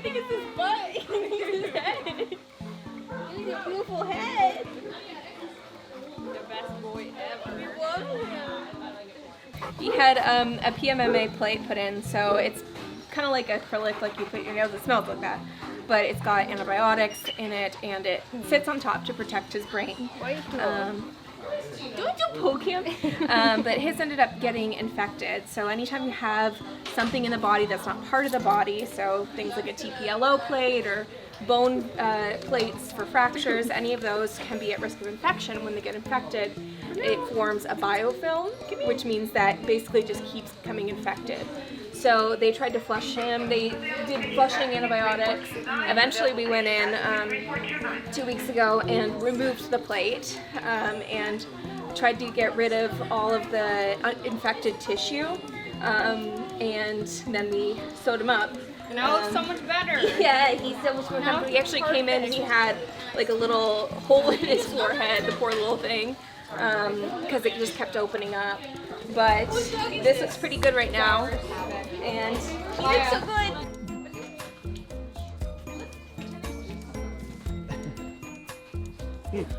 think it's his butt. His head. He's a beautiful head. The best boy ever. We love him. He had a PMMA plate put in, so it's kind of like acrylic, like you put your nails. It smells like that, but it's got antibiotics in it, and it sits on top to protect his brain. Don't you poke him? But his ended up getting infected. So anytime you have something in the body that's not part of the body, so things like a TPLO plate or bone plates for fractures, any of those can be at risk of infection. When they get infected, it forms a biofilm, which means that basically just keeps becoming infected. So they tried to flush him. They did flushing antibiotics. Eventually we went in 2 weeks ago and removed the plate and tried to get rid of all of the infected tissue. And then we sewed him up. Now it's so much better. Yeah, he's so much more comfortable. He actually came in and he had like a little hole in his forehead, the poor little thing, because it just kept opening up. But this looks pretty good right now, and he looks so good.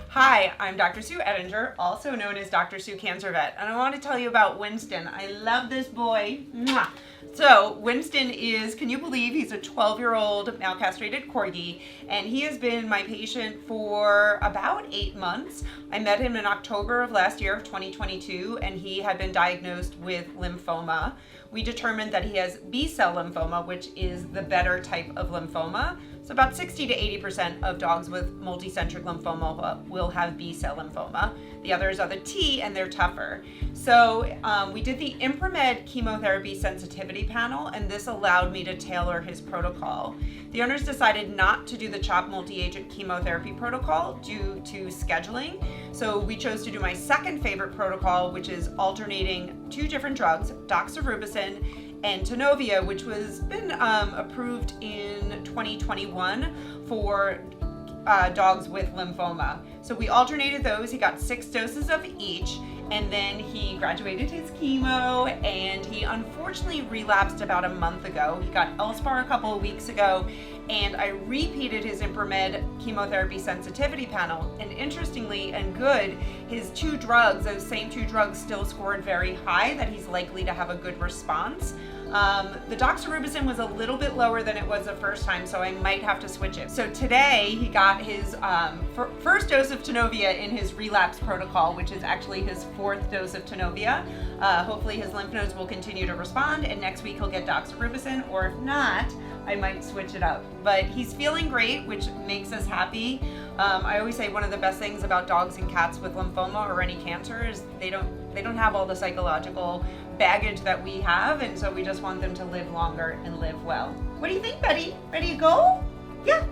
Hi, I'm Dr. Sue Ettinger, also known as Dr. Sue Cancer Vet, and I want to tell you about Winston. I love this boy. Mwah. So Winston is, can you believe, he's a 12-year-old male-castrated corgi, and he has been my patient for about 8 months. I met him in October of last year, of 2022, and he had been diagnosed with lymphoma. We determined that he has B-cell lymphoma, which is the better type of lymphoma. So about 60 to 80% of dogs with multicentric lymphoma will have B-cell lymphoma. The others are the T, and they're tougher. So we did the Inframed chemotherapy sensitivity panel, and this allowed me to tailor his protocol. The owners decided not to do the CHOP multi-agent chemotherapy protocol due to scheduling. So we chose to do my second favorite protocol, which is alternating 2 different drugs, doxorubicin and Tenovia, which was been approved in 2021 for dogs with lymphoma. So we alternated those. He got 6 doses of each, and then he graduated his chemo, and he unfortunately relapsed about a month ago. He got Elspar a couple of weeks ago, and I repeated his Inframed chemotherapy sensitivity panel, and interestingly and good, his 2 drugs, those same 2 drugs, still scored very high, that he's likely to have a good response. The doxorubicin was a little bit lower than it was the first time, so I might have to switch it. So today he got his first dose of Tenovia in his relapse protocol, which is actually his 4th dose of Tenovia. Hopefully his lymph nodes will continue to respond, and next week he'll get doxorubicin, or if not, I might switch it up. But he's feeling great, which makes us happy. I always say one of the best things about dogs and cats with lymphoma or any cancer is they don't have all the psychological baggage that we have, and so we just want them to live longer and live well. What do you think, buddy? Ready to go? Yeah.